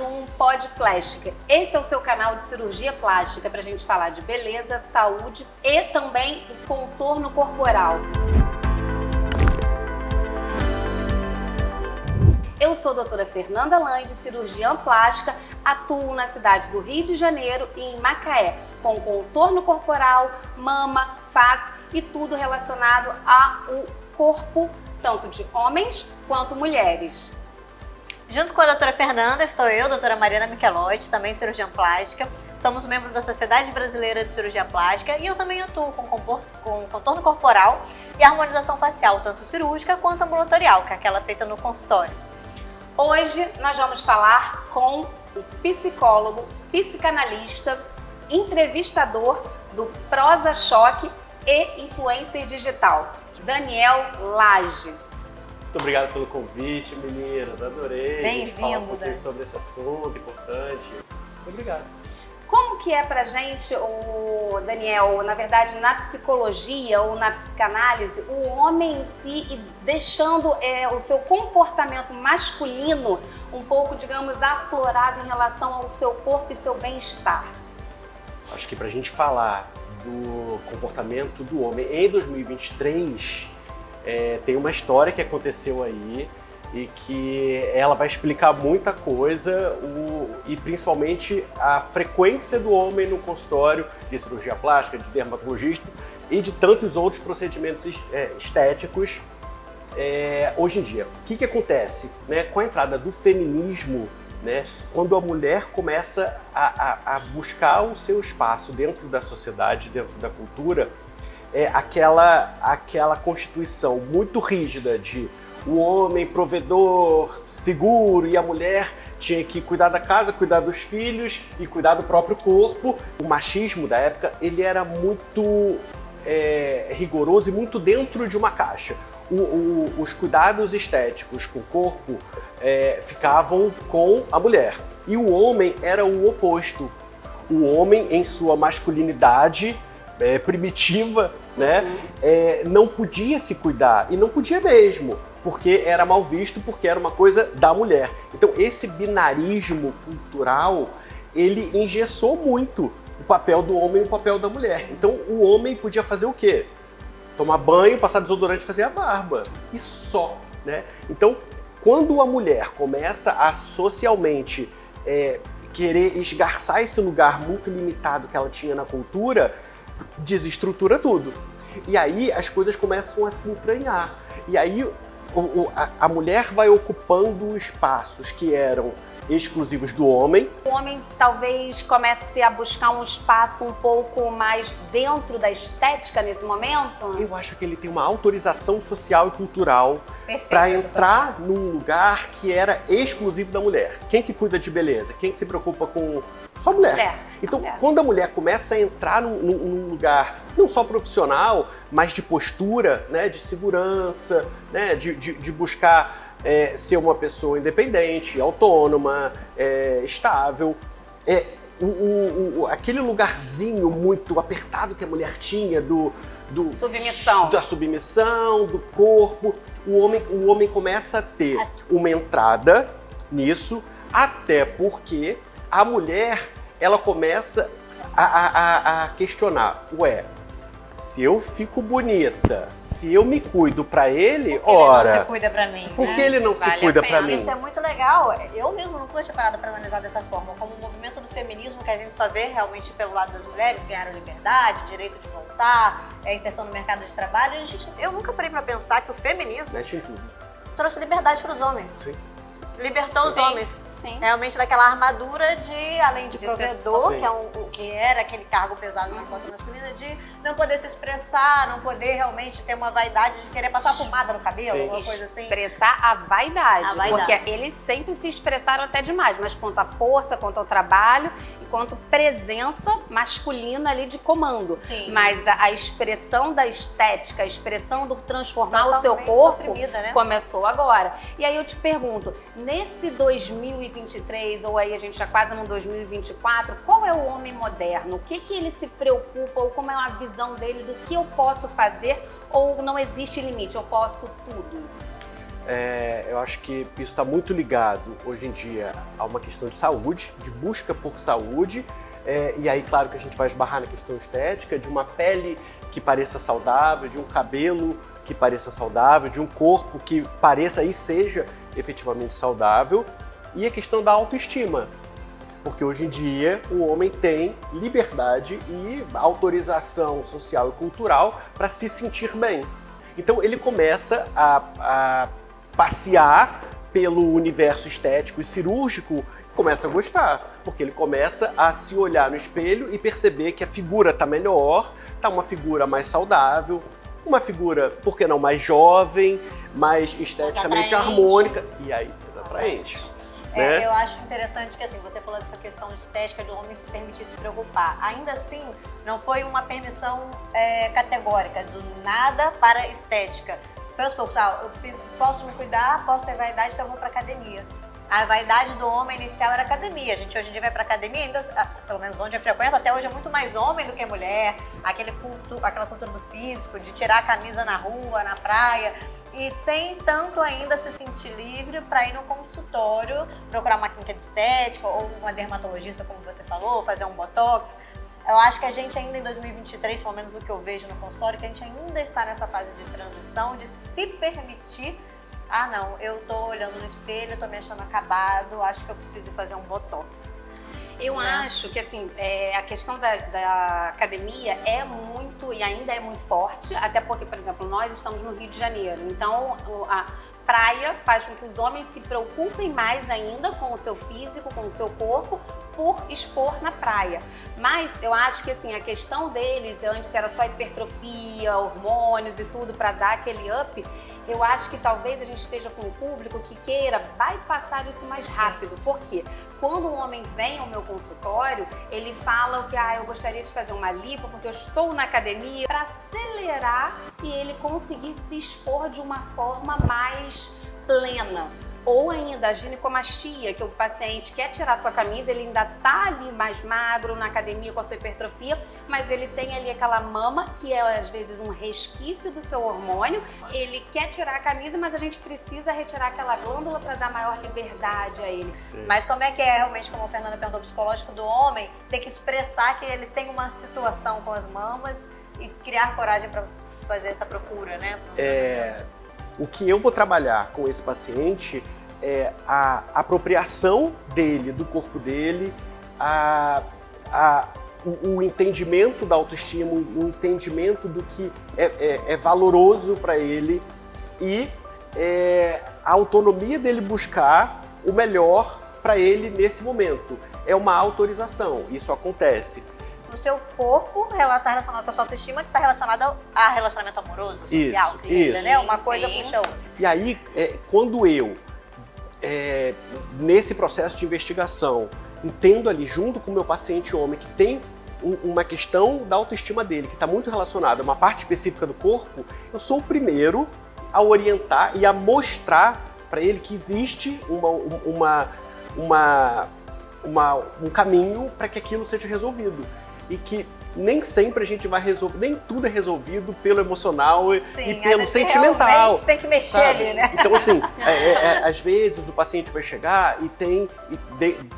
um Pod Plástica. Esse é o seu canal de cirurgia plástica para a gente falar de beleza, saúde e também do contorno corporal. Eu sou a doutora Fernanda Lande, cirurgiã plástica, atuo na cidade do Rio de Janeiro e em Macaé, com contorno corporal, mama, face e tudo relacionado ao corpo, tanto de homens quanto mulheres. Junto com a doutora Fernanda, estou eu, doutora Mariana Michelotti, também cirurgiã plástica. Somos membros da Sociedade Brasileira de Cirurgia Plástica e eu também atuo com contorno corporal e harmonização facial, tanto cirúrgica quanto ambulatorial, que é aquela feita no consultório. Hoje nós vamos falar com o psicólogo, psicanalista, entrevistador do Prosa Choque e influencer digital, Daniel Lage. Muito obrigado pelo convite, meninas. Adorei. Bem-vindo, falar um pouquinho sobre esse assunto importante. Muito obrigado. Como que é pra gente, Daniel, na verdade, na psicologia ou na psicanálise, o homem em si e deixando o seu comportamento masculino um pouco, digamos, aflorado em relação ao seu corpo e seu bem-estar? Acho que pra gente falar do comportamento do homem em 2023, tem uma história que aconteceu aí e que ela vai explicar muita coisa e principalmente a frequência do homem no consultório de cirurgia plástica, de dermatologista e de tantos outros procedimentos estéticos hoje em dia. O que acontece, né, com a entrada do feminismo, né, quando a mulher começa a buscar o seu espaço dentro da sociedade, dentro da cultura, aquela constituição muito rígida de o homem provedor, seguro, e a mulher tinha que cuidar da casa, cuidar dos filhos e cuidar do próprio corpo. O machismo da época, ele era muito rigoroso e muito dentro de uma caixa. Os cuidados estéticos com o corpo ficavam com a mulher. E o homem era o oposto. O homem, em sua masculinidade primitiva, né, não podia se cuidar, e não podia mesmo, porque era mal visto, porque era uma coisa da mulher. Então esse binarismo cultural, ele engessou muito o papel do homem e o papel da mulher. Então o homem podia fazer o quê? Tomar banho, passar desodorante e fazer a barba. E só, né? Então, quando a mulher começa a socialmente querer esgarçar esse lugar muito limitado que ela tinha na cultura, desestrutura tudo. E aí as coisas começam a se entranhar. E aí a mulher vai ocupando espaços que eram exclusivos do homem. O homem talvez comece a buscar um espaço um pouco mais dentro da estética nesse momento? Eu acho que ele tem uma autorização social e cultural para entrar num lugar que era exclusivo da mulher. Quem que cuida de beleza? Quem que se preocupa com... Só a mulher. Então, quando a mulher começa a entrar num lugar não só profissional, mas de postura, né, de segurança, né, de buscar ser uma pessoa independente, autônoma, estável, aquele lugarzinho muito apertado que a mulher tinha da submissão, do corpo, o homem começa a ter uma entrada nisso, até porque a mulher, ela começa a questionar, se eu fico bonita, se eu me cuido pra ele, Ele não se cuida pra mim, por que ele não se cuida pra mim? Isso é muito legal. Eu mesmo nunca tinha parado pra analisar dessa forma, como o movimento do feminismo que a gente só vê realmente pelo lado das mulheres, ganharam liberdade, direito de voltar, inserção no mercado de trabalho. Eu nunca parei pra pensar que o feminismo Mexe em tudo. trouxe liberdade pros homens. Sim. Libertou os homens. Sim. Realmente daquela armadura de, além de provedor, Sim. que era aquele cargo pesado na força masculina, de não poder se expressar, não poder realmente ter uma vaidade de querer passar pomada no cabelo, Sim. alguma coisa assim. Expressar a vaidade, vaidade. porque eles sempre se expressaram até demais, mas quanto à força, quanto ao trabalho e quanto presença masculina ali de comando. Sim. Mas a expressão da estética, a expressão do transformar o seu Totalmente corpo suprimida, né? começou agora. E aí eu te pergunto, nesse 2023, ou aí a gente já quase no 2024, qual é o homem moderno? O que ele se preocupa, ou como é a visão dele do que eu posso fazer, ou não existe limite, eu posso tudo? Eu acho que isso está muito ligado, hoje em dia, a uma questão de saúde, de busca por saúde. E aí, claro que a gente vai esbarrar na questão estética, de uma pele que pareça saudável, de um cabelo que pareça saudável, de um corpo que pareça e seja efetivamente saudável. E a questão da autoestima. Porque hoje em dia o homem tem liberdade e autorização social e cultural para se sentir bem. Então ele começa a passear pelo universo estético e cirúrgico e começa a gostar, porque ele começa a se olhar no espelho e perceber que a figura está melhor, está uma figura mais saudável, uma figura, por que não, mais jovem, mais esteticamente harmônica, e aí atraente. Né? Eu acho interessante que, assim, você falou dessa questão estética do homem se permitir se preocupar. Ainda assim, não foi uma permissão categórica, do nada para estética. Foi aos poucos, eu posso me cuidar, posso ter vaidade, então eu vou pra academia. A vaidade do homem inicial era academia. A gente hoje em dia vai pra academia, ainda, pelo menos onde eu frequento, até hoje é muito mais homem do que mulher. Aquela cultura do físico, de tirar a camisa na rua, na praia. E sem tanto ainda se sentir livre para ir no consultório, procurar uma clínica de estética ou uma dermatologista, como você falou, fazer um botox. Eu acho que a gente ainda em 2023, pelo menos o que eu vejo no consultório, que a gente ainda está nessa fase de transição, de se permitir. Não, eu tô olhando no espelho, tô me achando acabado, acho que eu preciso fazer um botox. Eu acho que, assim, a questão da academia é muito, e ainda é muito forte, até porque, por exemplo, nós estamos no Rio de Janeiro, então a praia faz com que os homens se preocupem mais ainda com o seu físico, com o seu corpo, por expor na praia. Mas eu acho que, assim, a questão deles, antes era só hipertrofia, hormônios e tudo para dar aquele up. Eu acho que talvez a gente esteja com um público que queira bypassar isso mais rápido. Por quê? Quando um homem vem ao meu consultório, ele fala que eu gostaria de fazer uma lipo porque eu estou na academia, para acelerar e ele conseguir se expor de uma forma mais plena. Ou ainda a ginecomastia, que o paciente quer tirar sua camisa, ele ainda tá ali mais magro na academia com a sua hipertrofia, mas ele tem ali aquela mama, que é às vezes um resquício do seu hormônio. Ele quer tirar a camisa, mas a gente precisa retirar aquela glândula para dar maior liberdade a ele. Sim. Mas como é que é realmente, como a Fernanda perguntou, o psicológico do homem, ter que expressar que ele tem uma situação com as mamas e criar coragem para fazer essa procura, né? O que eu vou trabalhar com esse paciente é a apropriação dele, do corpo dele, o entendimento da autoestima, o entendimento do que é valoroso para ele e a autonomia dele buscar o melhor para ele nesse momento. É uma autorização, isso acontece. O seu corpo está relacionado com a sua autoestima, que está relacionado a relacionamento amoroso, social, seja, né? Uma coisa puxa a outra. E aí, quando eu, nesse processo de investigação, entendo ali, junto com o meu paciente homem, que tem uma questão da autoestima dele, que está muito relacionada a uma parte específica do corpo, eu sou o primeiro a orientar e a mostrar para ele que existe um caminho para que aquilo seja resolvido. E que nem sempre a gente vai resolver, nem tudo é resolvido pelo emocional e pelo sentimental. Tem que mexer ali, né? Então, assim, às vezes o paciente vai chegar e tem,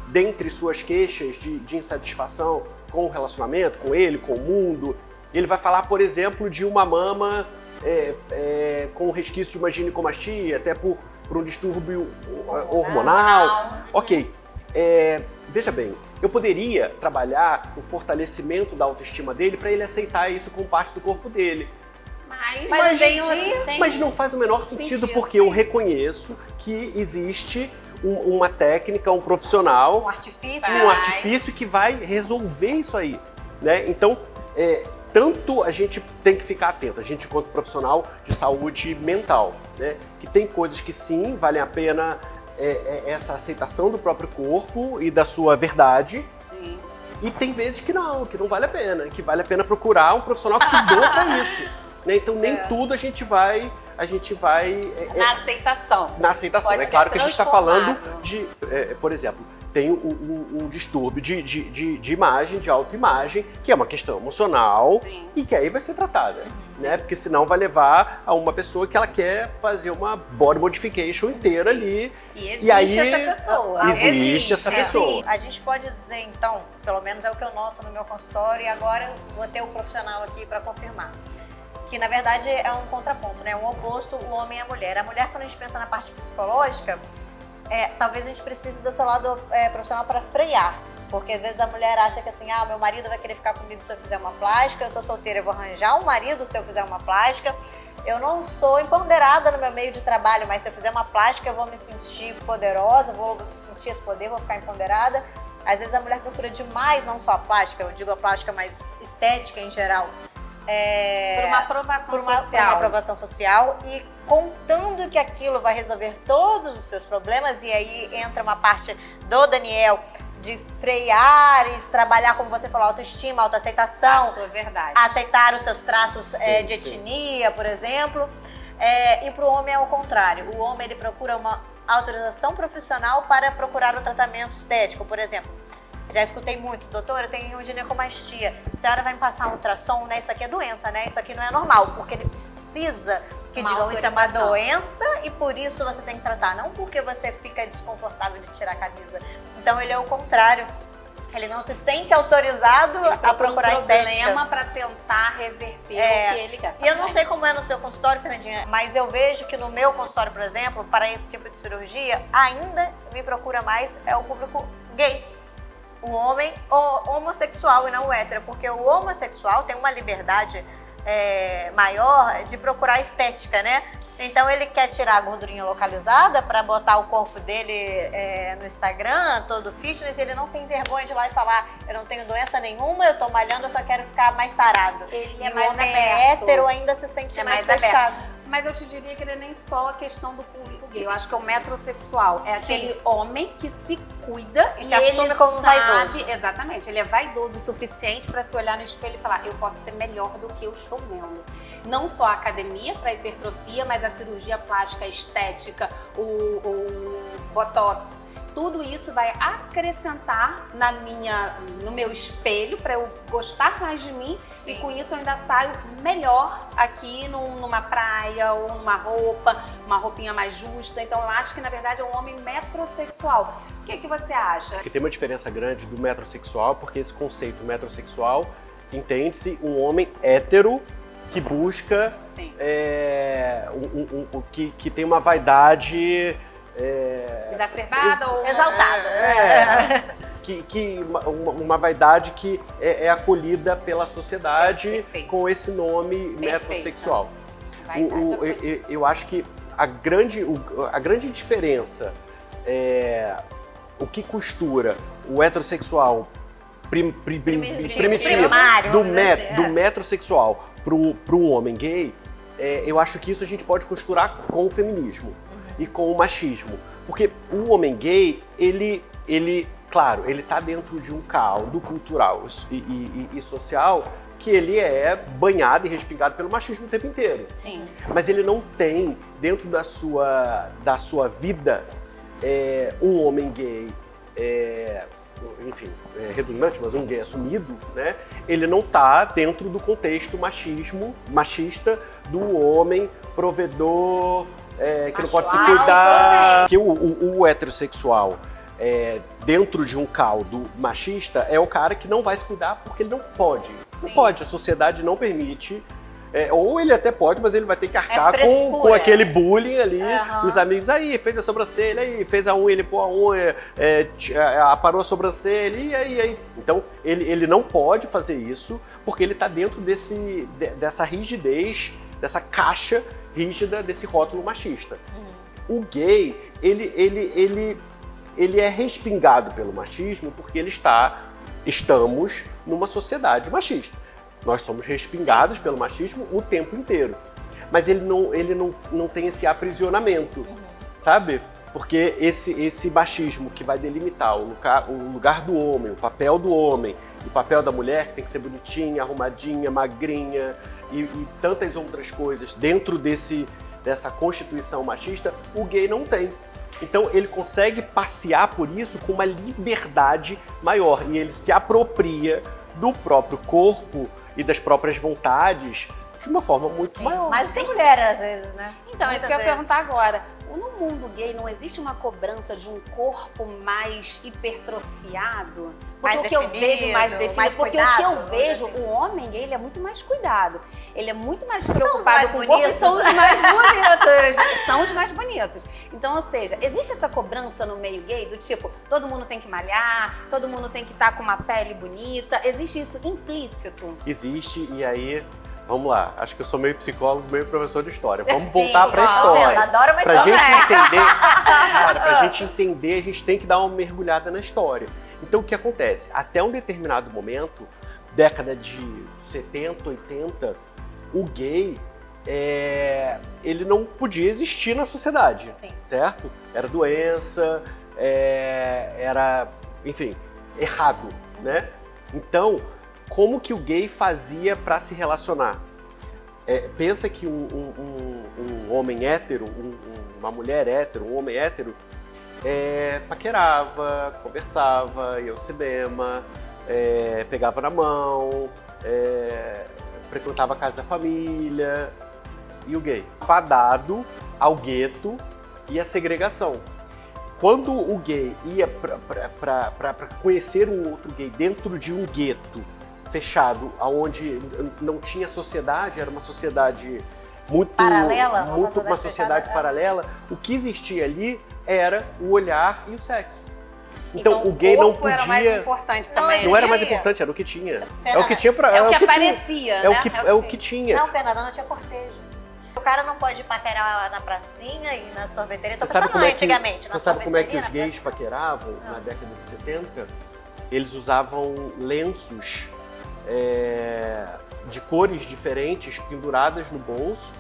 dentre suas queixas de insatisfação com o relacionamento, com ele, com o mundo, ele vai falar, por exemplo, de uma mama com resquício de uma ginecomastia, até por um distúrbio hormonal. Ok. Veja bem, eu poderia trabalhar o fortalecimento da autoestima dele para ele aceitar isso como parte do corpo dele. Mas não faz o menor sentido, porque eu reconheço que existe uma técnica, um profissional, um artifício que vai resolver isso aí, né? Então, tanto a gente tem que ficar atento, a gente enquanto profissional de saúde mental, né? Que tem coisas que sim, valem a pena essa aceitação do próprio corpo e da sua verdade. Sim. E tem vezes que não vale a pena, que vale a pena procurar um profissional que estudou para isso. Né? Então nem tudo a gente vai na aceitação. Na aceitação. É claro que a gente está falando de, por exemplo, tem um distúrbio de imagem, de autoimagem, que é uma questão emocional. Sim. E que aí vai ser tratada, né? Porque senão vai levar a uma pessoa que ela quer fazer uma body modification inteira ali. E existe E aí, essa pessoa. existe essa pessoa. A gente pode dizer, então, pelo menos é o que eu noto no meu consultório, e agora eu vou ter o profissional aqui para confirmar, que na verdade é um contraponto, né? Um oposto, o homem e a mulher. A mulher, quando a gente pensa na parte psicológica, talvez a gente precise do seu lado profissional para frear. Porque às vezes a mulher acha que assim, meu marido vai querer ficar comigo se eu fizer uma plástica, eu tô solteira, eu vou arranjar um marido se eu fizer uma plástica. Eu não sou empoderada no meu meio de trabalho, mas se eu fizer uma plástica eu vou me sentir poderosa, vou sentir esse poder, vou ficar empoderada. Às vezes a mulher procura demais, não só a plástica, eu digo a plástica mais estética em geral. Por uma aprovação social. Por uma aprovação social e contando que aquilo vai resolver todos os seus problemas, e aí entra uma parte do Daniel de frear e trabalhar, como você falou, autoestima, autoaceitação. A sua verdade. Aceitar os seus traços Sim, de sim. etnia, por exemplo. E para o homem é o contrário. O homem ele procura uma autorização profissional para procurar o tratamento estético, por exemplo. Já escutei muito, doutora, eu tenho ginecomastia. A senhora vai me passar um ultrassom, né? Isso aqui é doença, né? Isso aqui não é normal, porque ele precisa que Uma digam isso é uma autorização. doença e por isso você tem que tratar, não porque você fica desconfortável de tirar a camisa. Então ele é o contrário. Ele não se sente autorizado a procurar estética. problema para tentar reverter o que ele quer. E eu não sei como é no seu consultório, Fernandinha, mas eu vejo que no meu consultório, por exemplo, para esse tipo de cirurgia, ainda me procura mais o público gay. O homem homossexual e não o hétero, porque o homossexual tem uma liberdade maior de procurar estética, né? Então ele quer tirar a gordurinha localizada para botar o corpo dele no Instagram, todo fitness, e ele não tem vergonha de ir lá e falar: eu não tenho doença nenhuma, eu tô malhando, eu só quero ficar mais sarado. Ele E é o mais homem aberto. hétero ainda se sente É mais mais fechado. Mas eu te diria que ele não é nem só a questão do público gay. Eu acho que é o metrosexual. É Sim. aquele homem que se cuida E e se assume ele como sabe, vaidoso. Exatamente. Ele é vaidoso o suficiente para se olhar no espelho e falar: eu posso ser melhor do que eu estou vendo. Não só a academia para hipertrofia, mas a cirurgia plástica, a estética, o botox. Tudo isso vai acrescentar no meu espelho para eu gostar mais de mim. Sim. E com isso eu ainda saio melhor aqui numa praia ou numa uma roupinha mais justa. Então eu acho que na verdade é um homem metrosexual. O que você acha? Porque tem uma diferença grande do metrosexual, porque esse conceito metrosexual entende-se um homem hétero que busca, Sim. que tem uma vaidade Exacerbada ou Exaltada. uma vaidade que é acolhida pela sociedade. Perfeito. Com esse nome Perfeito. metrosexual. Vaidade, Eu acho que a grande diferença o que costura o heterossexual primitivo primário, do vamos dizer assim, do metrosexual para um homem gay, eu acho que isso a gente pode costurar com o feminismo e com o machismo. Porque o homem gay, claro, ele está dentro de um caldo cultural e social que ele é banhado e respingado pelo machismo o tempo inteiro. Sim. Mas ele não tem, dentro da sua vida, um homem gay, enfim, redundante, mas um gay assumido, né? Ele não está dentro do contexto machista do homem provedor, que não pode se Macho cuidar. Que o heterossexual, dentro de um caldo machista, é o cara que não vai se cuidar porque ele não pode. Não Sim. pode, a sociedade não permite. Ou ele até pode, mas ele vai ter que arcar frescura. com aquele bullying ali, Aham. dos amigos. Aí, fez a sobrancelha, aí, fez a unha, ele pôs a unha, aparou a sobrancelha, e aí. Então, ele não pode fazer isso, porque ele está dentro dessa rigidez, dessa caixa rígida, desse rótulo machista. O gay, ele é respingado pelo machismo porque estamos numa sociedade machista. Nós somos respingados pelo machismo o tempo inteiro. Mas ele não tem esse aprisionamento, sabe? Porque esse machismo que vai delimitar o lugar do homem, o papel do homem, e o papel da mulher, que tem que ser bonitinha, arrumadinha, magrinha e tantas outras coisas dentro dessa constituição machista, o gay não tem. Então ele consegue passear por isso com uma liberdade maior e ele se apropria do próprio corpo e das próprias vontades de uma forma muito maior. Mais do que mulher, às vezes, né? Então, é isso Muitas que eu ia vezes. perguntar agora. No mundo gay não existe uma cobrança de um corpo mais hipertrofiado? Porque Mais o que eu definido, vejo mais definido, mais porque cuidado, o que eu vamos vejo, dizer assim. o homem gay, ele é muito mais cuidado. Ele é muito mais mais preocupado com o corpo e bonitos. são os mais bonitos. São os mais bonitos. Então, ou seja, existe essa cobrança no meio gay do tipo, todo mundo tem que malhar, todo mundo tem que estar com uma pele bonita. Existe isso implícito? Existe, e aí, vamos lá, acho que eu sou meio psicólogo, meio professor de história. Vamos Sim, voltar pra ó, história. Eu adoro uma Pra história. gente entender, cara, pra gente entender, a gente tem que dar uma mergulhada na história. Então o que acontece? Até um determinado momento, década de 70, 80, o gay, ele não podia existir na sociedade, Sim. certo? Era doença, era, enfim, errado, né? Então, como que o gay fazia para se relacionar? Pensa que um homem hétero, uma mulher hétero, um homem hétero, paquerava, conversava, ia ao cinema, pegava na mão, frequentava a casa da família. E o gay? Fadado ao gueto e à segregação. Quando o gay ia para conhecer um outro gay dentro de um gueto fechado, onde não tinha sociedade, era uma sociedade muito Paralela? uma sociedade fechada, paralela, o que existia ali era o olhar e o sexo. Então o gay o não corpo era mais podia. importante Não, também. Não era mais existia. importante, era o que tinha. Fernanda, É o que tinha pra. É o que tinha. aparecia, É né? o que tinha. Não, Fernanda, não tinha cortejo. O cara não pode paquerar na pracinha e na sorveteria. Tô Você sabe pensando como é que, antigamente. na você sabe como é que os sorveteria, na gays paqueravam Não. na década de 70? Eles usavam lenços de cores diferentes penduradas no bolso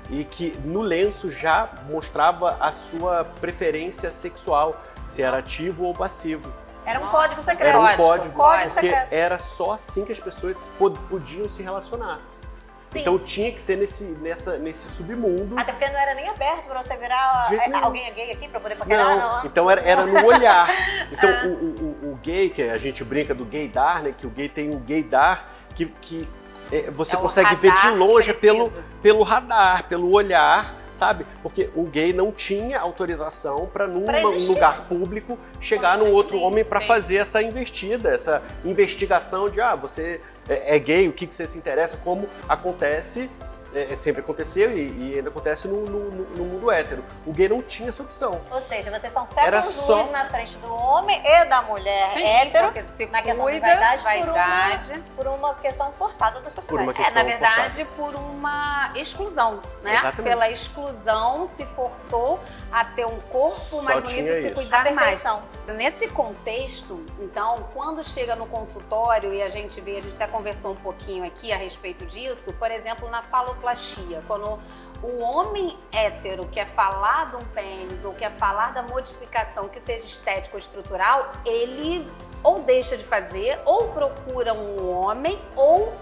e que no lenço já mostrava a sua preferência sexual, se era ativo ou passivo. Era um código secreto. Era um Código, código, código porque secreto. era só assim que as pessoas podiam se relacionar. Sim. Então tinha que ser nesse submundo. Até porque não era nem aberto pra você virar De jeito nenhum. alguém é gay aqui pra poder paquerar, não. Então era no olhar. Então o gay, que a gente brinca do gaydar, né? Que o gay tem um gaydar que você É o consegue ver de radar longe preciso. pelo radar, pelo olhar, sabe? Porque o gay não tinha autorização para num Pra existir. lugar público chegar Como num outro sim, homem para sim. fazer essa investida, essa investigação de você é gay, o que você se interessa, como acontece. Sempre aconteceu e ainda acontece no mundo hétero. O gay não tinha essa opção. Ou seja, vocês são Era séculos só- luz na frente do homem e da mulher Sim, hétero porque se na questão de cuida, vaidade, por uma questão forçada da sociedade. Por uma na questão verdade, por uma exclusão, né? Exatamente. Pela exclusão se forçou a ter um corpo mais Só bonito tinha e se isso. cuidar A mais. perfeição. Nesse contexto, então, quando chega no consultório e a gente até conversou um pouquinho aqui a respeito disso, por exemplo, na faloplastia, quando o homem hétero quer falar de um pênis ou quer falar da modificação que seja estética ou estrutural, ele ou deixa de fazer, ou procura um homem, ou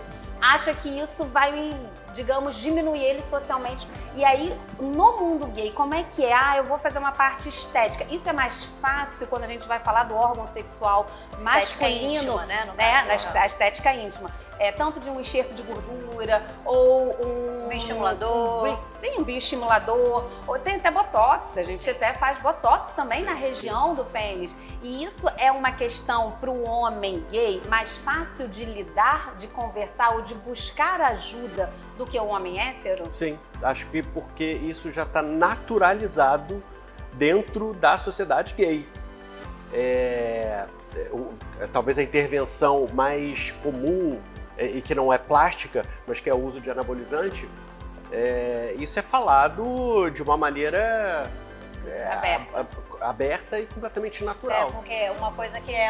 acha que isso vai, digamos, diminuir ele socialmente. E aí, no mundo gay, como é que é? Eu vou fazer uma parte estética. Isso é mais fácil quando a gente vai falar do órgão sexual masculino, íntima, né? No né? caso, Da estética íntima. Tanto de um enxerto de gordura, ou um bioestimulador. Sim, um bioestimulador. Ou tem até botox. A gente até faz botox também na região do pênis. E isso é uma questão para o homem gay mais fácil de lidar, de conversar ou de buscar ajuda do que o homem hétero? Sim, acho que porque isso já está naturalizado dentro da sociedade gay. Talvez a intervenção mais comum e que não é plástica, mas que é o uso de anabolizante, isso é falado de uma maneira aberta e completamente natural. Porque uma coisa que é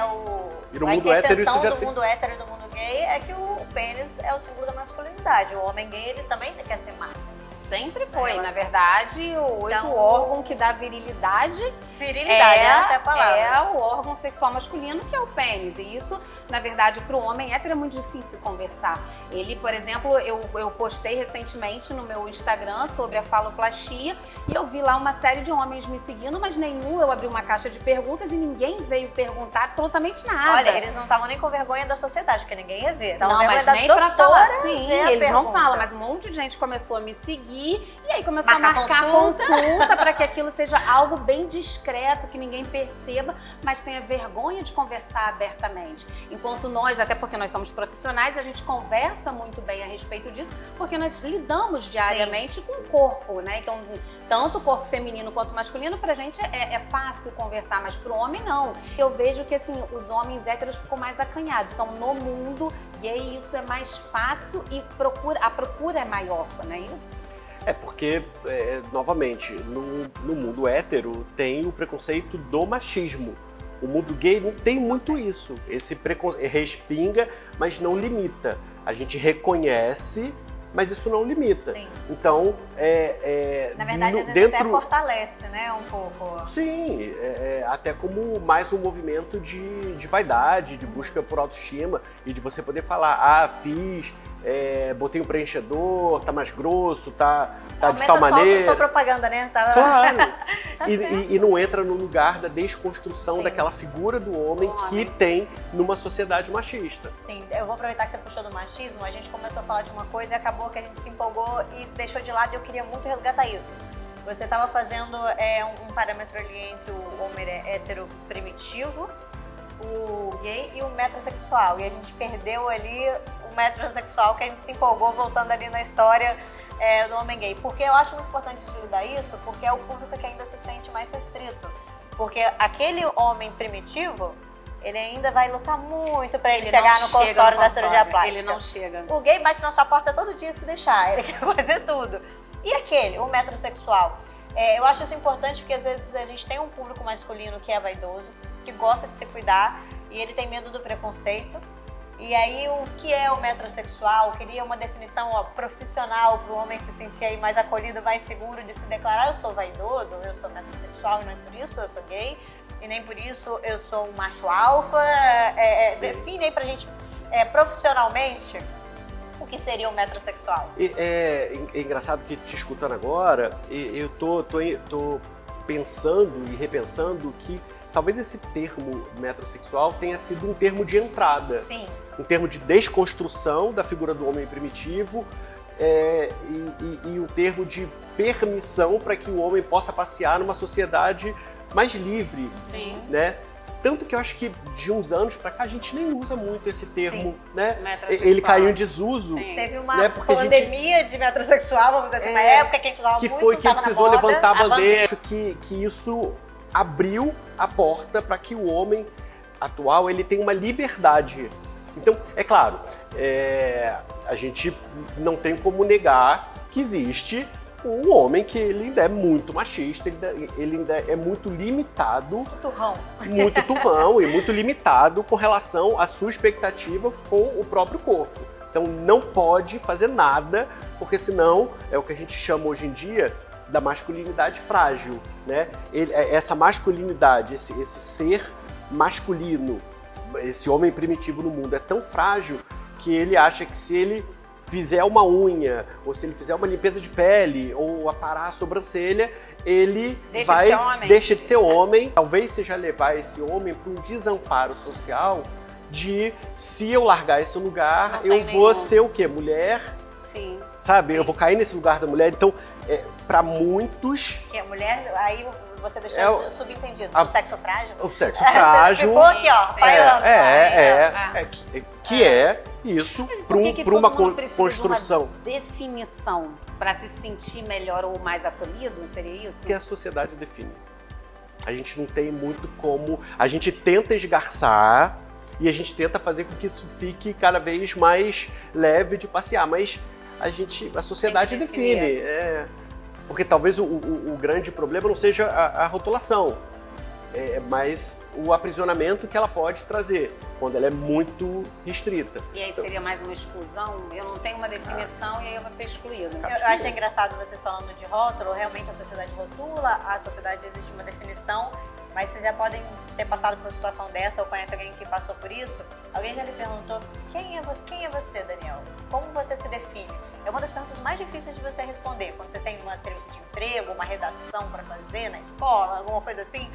E no a mundo hétero interseção isso já do tem- mundo hétero e do mundo gay é que o pênis é o símbolo da masculinidade. O homem gay, ele também quer ser massa. Sempre foi. relação. Na verdade, hoje Então, o órgão que dá virilidade Virilidade, essa é a palavra. é o órgão sexual masculino, que é o pênis. E isso, na verdade, para o homem hétero é muito difícil conversar. Ele, por exemplo, eu postei recentemente no meu Instagram sobre a faloplastia e eu vi lá uma série de homens me seguindo, mas nenhum, eu abri uma caixa de perguntas e ninguém veio perguntar absolutamente nada. Olha, eles não estavam nem com vergonha da sociedade, porque ninguém ia ver. Tavam Não, vergonha mas da nem pra doutora falar. Sim, ver a eles não pergunta. falam, mas um monte de gente começou a me seguir e aí começou Marcar a marcar consulta. consulta para que aquilo seja algo bem discreto, que ninguém perceba, mas tenha vergonha de conversar abertamente. Enquanto nós, até porque nós somos profissionais, a gente conversa muito bem a respeito disso, porque nós lidamos diariamente com o corpo, né? Então, tanto o corpo feminino quanto o masculino, pra gente é fácil conversar, mas pro homem não. Eu vejo que, assim, os homens héteros ficam mais acanhados. Então, no mundo gay, isso é mais fácil e a procura é maior, não é isso? É porque, novamente, no mundo hétero tem o preconceito do machismo. O mundo gay não tem muito isso. Esse preconceito respinga, mas não limita. A gente reconhece, mas isso não limita. Sim. Então, Na verdade, às vezes dentro... até fortalece, né, um pouco. Sim, até como mais um movimento de vaidade, de busca por autoestima e de você poder falar, botei um preenchedor, tá mais grosso, tá de tal maneira. Só propaganda, né? Tá... Claro. Tá e não entra no lugar da desconstrução Sim. daquela figura do homem que tem numa sociedade machista. Sim, eu vou aproveitar que você puxou do machismo, a gente começou a falar de uma coisa e acabou que a gente se empolgou e deixou de lado e eu queria muito resgatar isso. Você estava fazendo um parâmetro ali entre o homem hétero primitivo, o gay e o metrosexual. E a gente perdeu ali o metrosexual, que a gente se empolgou voltando ali na história do homem gay. Porque eu acho muito importante estudar isso, porque é o público que ainda se sente mais restrito. Porque aquele homem primitivo, ele ainda vai lutar muito pra ele chegar no consultório da cirurgia plástica. Ele não chega. O gay bate na sua porta todo dia se deixar, ele quer fazer tudo. E aquele, o metrosexual? Eu acho isso importante porque às vezes a gente tem um público masculino que é vaidoso, que gosta de se cuidar e ele tem medo do preconceito. E aí, o que é o metrosexual? Queria uma definição profissional para o homem se sentir aí mais acolhido, mais seguro de se declarar: eu sou vaidoso, eu sou metrosexual e não é por isso eu sou gay, e nem por isso eu sou um macho alfa. Define aí pra gente profissionalmente o que seria o metrosexual. É engraçado que, te escutando agora, eu tô pensando e repensando que talvez esse termo metrosexual tenha sido um termo de entrada. Sim. Um termo de desconstrução da figura do homem primitivo e um termo de permissão para que o homem possa passear numa sociedade mais livre. Sim. Né? Tanto que eu acho que de uns anos pra cá a gente nem usa muito esse termo, né? Metrosexual. Ele caiu em desuso. Sim. Teve uma Né, porque a gente- pandemia de metrosexual, vamos dizer assim, na época que a gente usava Que muito, foi que tava na precisou moda. levantar a bandeira. bandeira. Acho que isso abriu a porta para que o homem atual ele tenha uma liberdade. Então, é claro, a gente não tem como negar que existe um homem que ele ainda é muito machista, ele ainda é muito limitado, Turrão. muito turrão e muito limitado com relação à sua expectativa com o próprio corpo. Então não pode fazer nada, porque senão é o que a gente chama hoje em dia da masculinidade frágil, né? Essa masculinidade, esse ser masculino, esse homem primitivo no mundo é tão frágil que ele acha que se ele fizer uma unha, ou se ele fizer uma limpeza de pele, ou aparar a sobrancelha, ele deixa de ser homem. Talvez seja levar esse homem para um desamparo social de, se eu largar esse lugar, eu vou ser o quê? Mulher? Sim. Sabe? Eu vou cair nesse lugar da mulher. Então, para muitos... Que a mulher, aí você deixou subentendido, o sexo frágil. O sexo frágil... Ficou aqui, ó, pairando. Que é isso, para uma construção. Uma definição para se sentir melhor ou mais acolhido, seria isso? Que a sociedade define. A gente não tem muito como... A gente tenta esgarçar e a gente tenta fazer com que isso fique cada vez mais leve de passear, mas a sociedade define. Porque talvez o grande problema não seja a rotulação, mas o aprisionamento que ela pode trazer, quando ela é muito restrita. E aí seria mais uma exclusão? Eu não tenho uma definição e aí eu vou ser excluída. Eu achei engraçado vocês falando de rótulo, realmente a sociedade rotula, a sociedade existe uma definição, mas vocês já podem ter passado por uma situação dessa ou conhece alguém que passou por isso. Alguém já lhe perguntou, quem é você, Daniel? Como você se define? É uma das perguntas mais difíceis de você responder. Quando você tem uma entrevista de emprego, uma redação para fazer na escola, alguma coisa assim.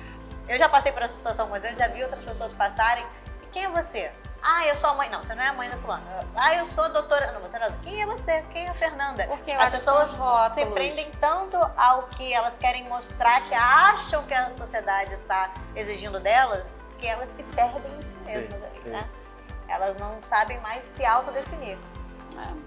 Eu já passei por essa situação algumas vezes, já vi outras pessoas passarem. E quem é você? Ah, eu sou a mãe. Não, você não é a mãe da fulana. Ah, eu sou a doutora. Não, você não é. Quem é você? Quem é a Fernanda? Porque eu as acho pessoas que são os rótulos. se prendem tanto ao que elas querem mostrar, que acham que a sociedade está exigindo delas, que elas se perdem em si mesmas ali, né? Elas não sabem mais se autodefinir.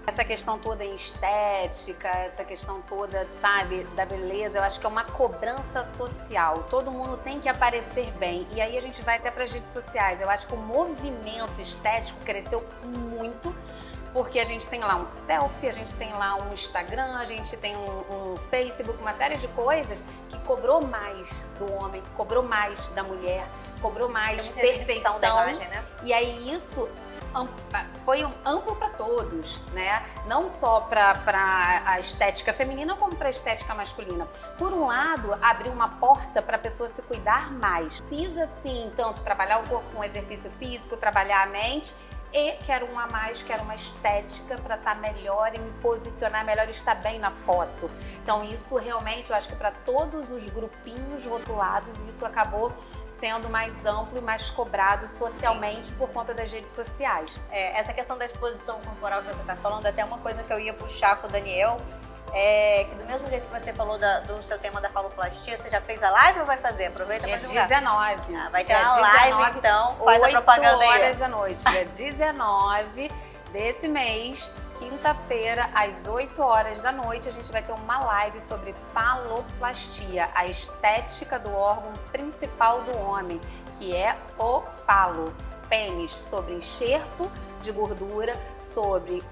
Essa questão toda em estética, essa questão toda, sabe, da beleza, eu acho que é uma cobrança social. Todo mundo tem que aparecer bem. E aí a gente vai até para as redes sociais. Eu acho que o movimento estético cresceu muito, porque a gente tem lá um selfie, a gente tem lá um Instagram, a gente tem um Facebook, uma série de coisas que cobrou mais do homem, cobrou mais da mulher, cobrou mais perfeição da imagem, né? E aí isso foi amplo para todos, né? Não só para a estética feminina, como para a estética masculina. Por um lado, abriu uma porta para a pessoa se cuidar mais. Precisa, sim, tanto trabalhar o corpo com exercício físico, trabalhar a mente, e quero um a mais, quero uma estética para estar melhor e me posicionar melhor e estar bem na foto. Então isso realmente, eu acho que para todos os grupinhos rotulados, isso acabou sendo mais amplo e mais cobrado socialmente por conta das redes sociais. Essa questão da exposição corporal que você está falando, até uma coisa que eu ia puxar com o Daniel, que do mesmo jeito que você falou do seu tema da faloplastia, você já fez a live ou vai fazer? Aproveita para divulgar. Dia 19. Vai ter uma live, então, faz a propaganda aí. 8 horas da noite, dia 19 desse mês, quinta-feira, às 8 horas da noite, a gente vai ter uma live sobre faloplastia, a estética do órgão principal do homem, que é o falo, pênis, sobre enxerto de gordura, sobre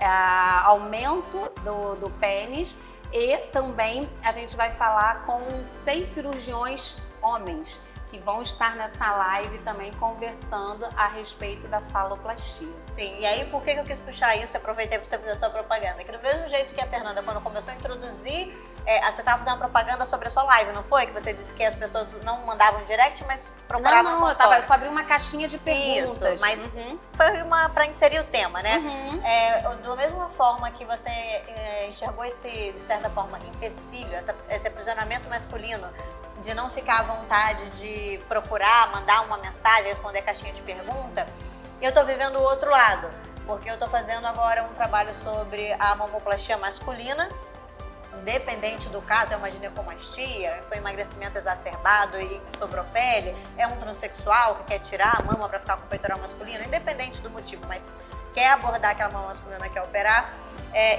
aumento do pênis, e também a gente vai falar com 6 cirurgiões homens que vão estar nessa live também conversando a respeito da faloplastia. Sim, e aí por que eu quis puxar isso? Aproveitei para você fazer a sua propaganda. Que do mesmo jeito que a Fernanda, quando começou a introduzir, você estava fazendo uma propaganda sobre a sua live, não foi? Que você disse que as pessoas não mandavam direct, mas procuravam no eu só abri uma caixinha de perguntas. Isso, mas foi para inserir o tema, né? Da mesma forma que você enxergou esse, de certa forma, empecilho, esse aprisionamento masculino, de não ficar à vontade de procurar, mandar uma mensagem, responder a caixinha de pergunta, eu tô vivendo o outro lado, porque eu tô fazendo agora um trabalho sobre a mamoplastia masculina, independente do caso, é uma ginecomastia, foi emagrecimento exacerbado e sobrou pele, é um transexual que quer tirar a mama para ficar com o peitoral masculino, independente do motivo, mas quer abordar aquela mama masculina, quer operar.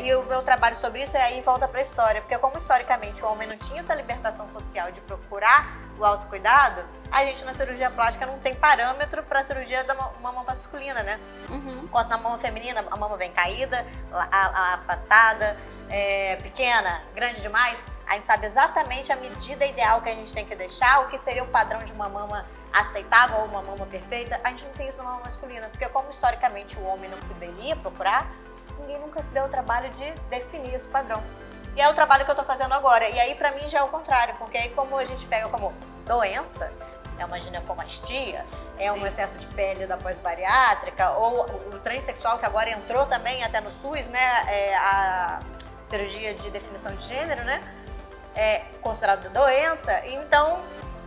E o meu trabalho sobre isso aí volta para a história, porque como historicamente o homem não tinha essa libertação social de procurar o autocuidado, a gente na cirurgia plástica não tem parâmetro para a cirurgia da mama masculina, né? Enquanto na mama feminina a mama vem caída, afastada, pequena, grande demais, a gente sabe exatamente a medida ideal que a gente tem que deixar, o que seria o padrão de uma mama aceitável ou uma mama perfeita. A gente não tem isso na mama masculina, porque como historicamente o homem não poderia procurar, ninguém nunca se deu o trabalho de definir esse padrão. E é o trabalho que eu tô fazendo agora. E aí pra mim já é o contrário, porque aí como a gente pega como doença, é uma ginecomastia, é um excesso de pele da pós-bariátrica, ou o transexual que agora entrou também até no SUS, né, a cirurgia de definição de gênero, né, é considerado doença, então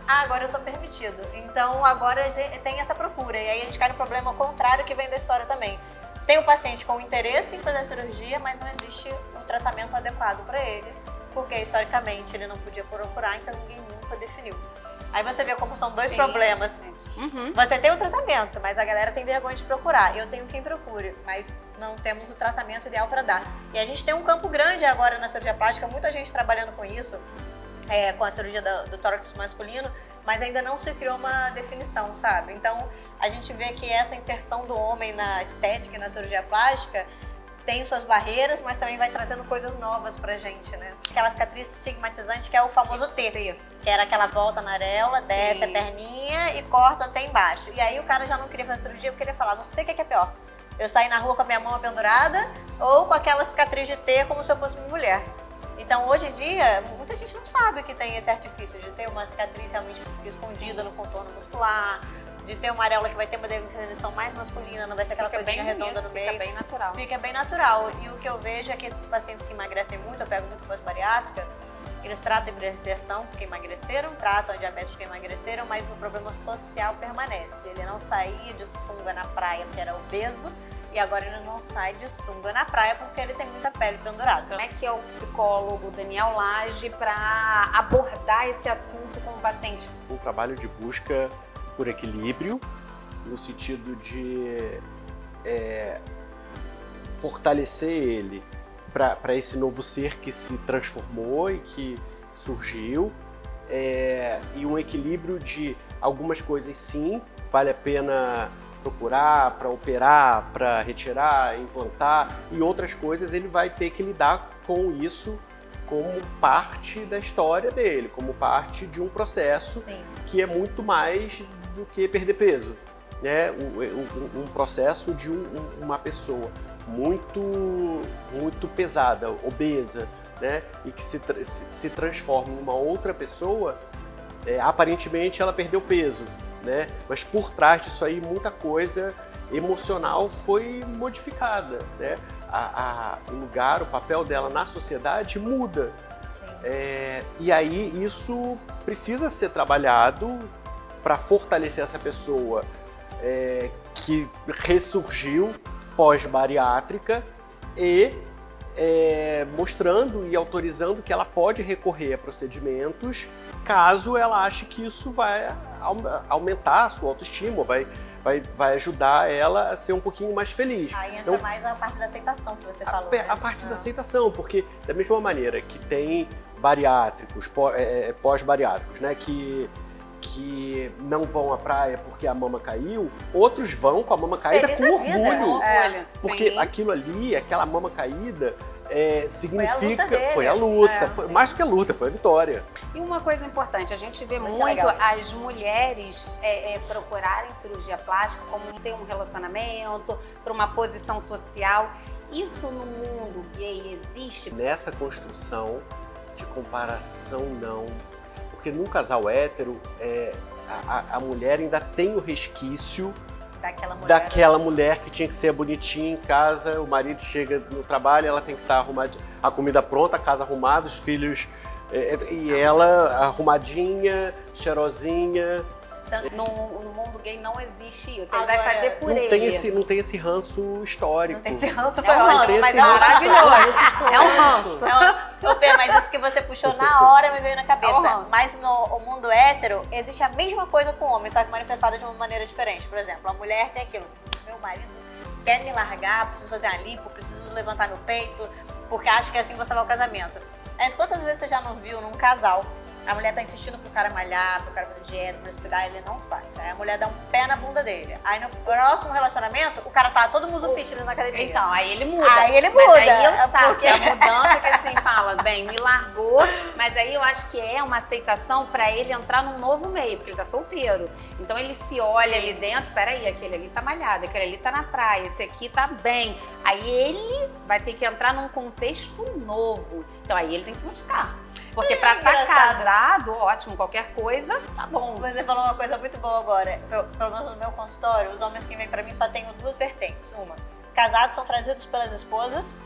agora eu tô permitido. Então agora tem essa procura, e aí a gente cai no problema contrário que vem da história também. Tem o paciente com interesse em fazer a cirurgia, mas não existe um tratamento adequado para ele, porque historicamente ele não podia procurar, então ninguém nunca definiu. Aí você vê como são dois problemas. Você tem o tratamento, mas a galera tem vergonha de procurar. Eu tenho quem procure, mas não temos o tratamento ideal para dar. E a gente tem um campo grande agora na cirurgia plástica, muita gente trabalhando com isso, com a cirurgia do tórax masculino, mas ainda não se criou uma definição, sabe? Então, a gente vê que essa inserção do homem na estética e na cirurgia plástica tem suas barreiras, mas também vai trazendo coisas novas pra gente, né? Aquela cicatriz estigmatizante que é o famoso T, que era aquela volta na areola, desce a perninha e corta até embaixo. E aí o cara já não queria fazer cirurgia porque ele ia falar, não sei o que é pior. Eu saí na rua com a minha mão pendurada ou com aquela cicatriz de T como se eu fosse uma mulher. Então, hoje em dia, muita gente não sabe que tem esse artifício de ter uma cicatriz realmente que fica escondida no contorno muscular, de ter uma areola que vai ter uma definição mais masculina, não vai ser aquela coisinha redonda no meio. Fica bem natural. Fica bem natural. E o que eu vejo é que esses pacientes que emagrecem muito, eu pego muito pós-bariátrica, eles tratam hipertensão porque emagreceram, tratam a diabetes porque emagreceram, mas o problema social permanece. Ele não saía de sunga na praia porque era obeso, e agora ele não sai de sunga na praia porque ele tem muita pele pendurada. Como é que é o psicólogo Daniel Lage para abordar esse assunto com o paciente? Um trabalho de busca por equilíbrio, no sentido de fortalecer ele para esse novo ser que se transformou e que surgiu, e um equilíbrio de algumas coisas sim, vale a pena procurar para operar, para retirar, implantar, e outras coisas ele vai ter que lidar com isso como parte da história dele, como parte de um processo que é muito mais do que perder peso, né? Um processo de uma pessoa muito pesada, obesa, né? E que se transforma em uma outra pessoa, aparentemente ela perdeu peso, né? Mas por trás disso aí muita coisa emocional foi modificada, né? O lugar, o papel dela na sociedade muda. E aí isso precisa ser trabalhado para fortalecer essa pessoa que ressurgiu pós-bariátrica e mostrando e autorizando que ela pode recorrer a procedimentos caso ela ache que isso vai aumentar a sua autoestima, vai ajudar ela a ser um pouquinho mais feliz. Aí entra mais a parte da aceitação que você falou. A parte da aceitação, porque da mesma maneira que tem bariátricos, pós-bariátricos, né, que não vão à praia porque a mama caiu, outros vão com a mama caída com orgulho. Porque aquilo ali, aquela mama caída, significa... Foi a luta, foi mais do que a luta, foi a vitória. E uma coisa importante, a gente vê muito as mulheres procurarem cirurgia plástica como ter um relacionamento, para uma posição social. Isso no mundo gay existe? Nessa construção de comparação, não. Porque num casal hétero, a mulher ainda tem o resquício daquela mulher que tinha que ser bonitinha em casa, o marido chega no trabalho, ela tem que estar arrumada, a comida pronta, a casa arrumada, os filhos, e ela arrumadinha, cheirosinha. No mundo gay não existe isso, ele vai fazer por ele. Não tem esse ranço histórico. Não tem esse ranço, foi ótimo, mas é maravilhoso. É um ranço. Mas isso que você puxou na hora me veio na cabeça. Mas no mundo hétero, existe a mesma coisa com o homem, só que manifestada de uma maneira diferente. Por exemplo, a mulher tem aquilo, meu marido quer me largar, preciso fazer uma lipo, preciso levantar meu peito, porque acho que assim você vai ao casamento. Mas quantas vezes você já não viu num casal, a mulher tá insistindo pro cara malhar, pro cara fazer dieta, pra se cuidar, ele não faz. Aí a mulher dá um pé na bunda dele. Aí no próximo relacionamento, o cara tá todo mundo fitness na academia. Então, aí ele muda. Mas aí é o start, a mudança que assim fala, bem, me largou, mas aí eu acho que é uma aceitação pra ele entrar num novo meio, porque ele tá solteiro. Então ele se olha ali dentro, peraí, aquele ali tá malhado, aquele ali tá na praia, esse aqui tá bem. Aí ele vai ter que entrar num contexto novo. Então aí ele tem que se modificar. Porque pra estar casado, ótimo, qualquer coisa, tá bom. Você falou uma coisa muito boa agora. Pelo menos no meu consultório, os homens que vêm pra mim só tem duas vertentes. Uma, casados são trazidos pelas esposas,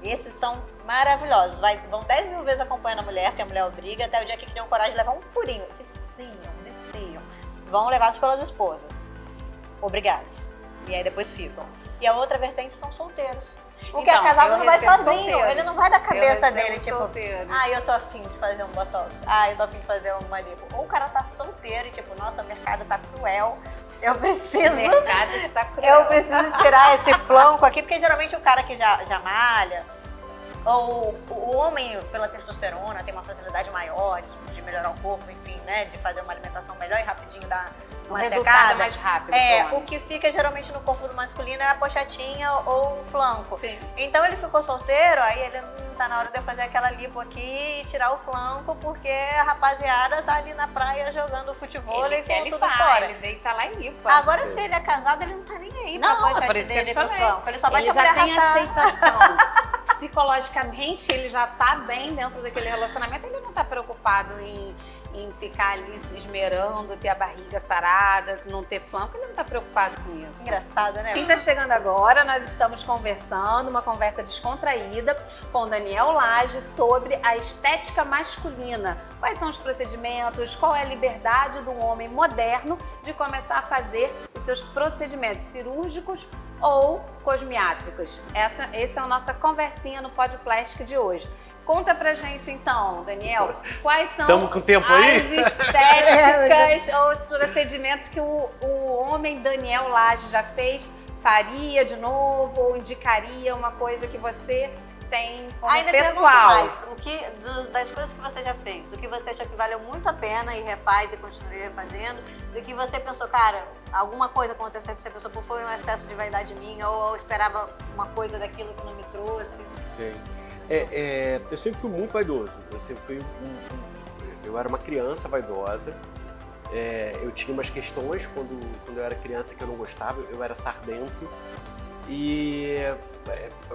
e esses são maravilhosos. Vão 10 mil vezes acompanhando a mulher, porque a mulher obriga, até o dia que criam coragem de levar um furinho. Desciam. Vão levados pelas esposas. Obrigados. E aí depois ficam. E a outra vertente são solteiros. O que é casado não vai sozinho, ele não vai da cabeça dele, tipo, eu tô afim de fazer um botox, eu tô afim de fazer uma lipo. Ou o cara tá solteiro e tipo, nossa, o mercado tá cruel, eu preciso tirar esse flanco aqui, porque geralmente o cara que já malha, ou o homem pela testosterona tem uma facilidade maior de melhorar o corpo, enfim, né? De fazer uma alimentação melhor e rapidinho dar Um uma resultado secada. mais rápido. O que fica geralmente no corpo do masculino é a pochetinha ou o flanco. Sim. Então ele ficou solteiro, aí ele tá na hora de eu fazer aquela lipo aqui e tirar o flanco, porque a rapaziada tá ali na praia jogando futebol e com tudo fora. Ele deita lá e limpa. Agora, se ele é casado, ele não tá nem aí Não, pra é por pochete isso que eu dele te pro falei. flanco. Ele só vai Ele se a mulher já tem arrastar. aceitação. Psicologicamente, ele já tá bem dentro daquele relacionamento. Ele não tá preocupado em ficar ali se esmerando, ter a barriga sarada, se não ter flanco. Ele não tá preocupado com isso. Engraçado, né? Quem tá chegando agora, nós estamos conversando, uma conversa descontraída com Daniel Lage sobre a estética masculina. Quais são os procedimentos, qual é a liberdade do homem moderno de começar a fazer os seus procedimentos cirúrgicos ou cosmiátricos. Essa é a nossa conversinha no Podplastic de hoje. Conta pra gente então, Daniel, quais são Tamo com tempo aí? as estéticas ou os procedimentos que o homem Daniel Lage já fez, faria de novo ou indicaria uma coisa que você tem como Ainda pessoal? mais, das coisas que você já fez, o que você achou que valeu muito a pena e refaz e continuaria refazendo, e o que você pensou, cara, alguma coisa aconteceu que você pensou, pô, foi um excesso de vaidade minha, ou eu esperava uma coisa daquilo que não me trouxe. Sim. Eu sempre fui muito vaidoso. Eu sempre fui eu era uma criança vaidosa. Eu tinha umas questões quando eu era criança que eu não gostava. Eu era sardento. E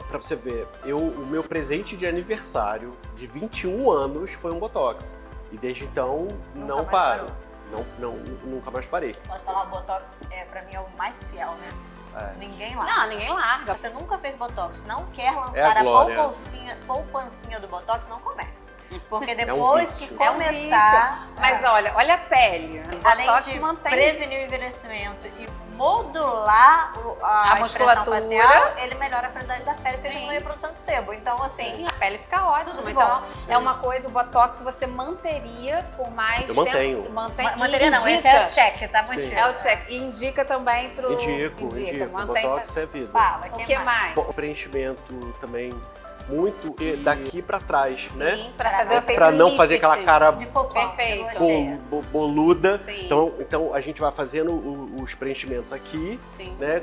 pra você ver, o meu presente de aniversário de 21 anos foi um Botox. E desde então não paro. Nunca mais parei. Posso falar, o Botox pra mim é o mais fiel, né? Ninguém larga. Não, ninguém larga. Você nunca fez Botox, não quer lançar a a glória. poupancinha do Botox, não comece. Porque um depois vício. que começar... Mas olha a pele. O além Botox de mantém. prevenir o envelhecimento e modular a musculatura, expressão facial, ele melhora a qualidade da pele, porque Sim. diminui a produção de sebo. Então, assim, Sim, a pele fica ótima. Tudo Então, bom. Sim. é uma coisa, o Botox você manteria por mais Eu tempo. mantenho. manteria não, esse é o check, tá mantido. É o check. E indica também pro... Indico. Mantém. Botox é vida. Fala, O que mais? O preenchimento também muito daqui pra trás, né? Sim, pra fazer o efeito Pra não lift. fazer aquela cara De fofão, Perfeito. de lua cheia. boluda. Sim. Então a gente vai fazendo os preenchimentos aqui, Sim. né?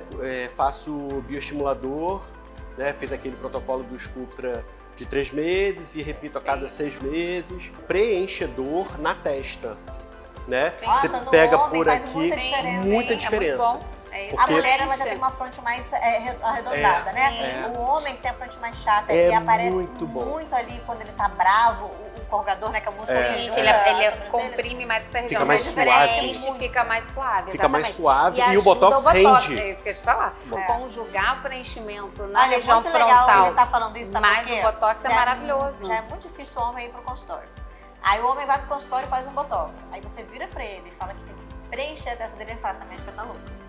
Faço bioestimulador, né? Fiz aquele protocolo do Sculptra de 3 meses e repito a cada 6 meses. Preenchedor na testa, né? Nossa, Você no pega homem por faz aqui muita diferença, muita hein? É diferença. muito bom. É isso. A Porque- mulher, ela já tem uma fronte mais arredondada, né? O homem que tem a fronte mais chata É e aparece muito bom. muito ali quando ele tá bravo, o corgador, né? Que é muito Sim, que ele comprime mais essa região. Fica mais diferente, fica mais suave. Fica mais exatamente. suave e o ajuda Botox rende. É isso que eu ia te falar. Bom. Conjugar o preenchimento na Olha, região muito legal frontal. ele tá falando isso, sabe Mas por quê? o Botox é Já maravilhoso. Já é muito difícil o homem ir pro consultório. Aí o homem vai pro consultório e faz um Botox. Aí você vira pra ele e fala que tem que preencher a testa dele e fala, essa médica tá louca.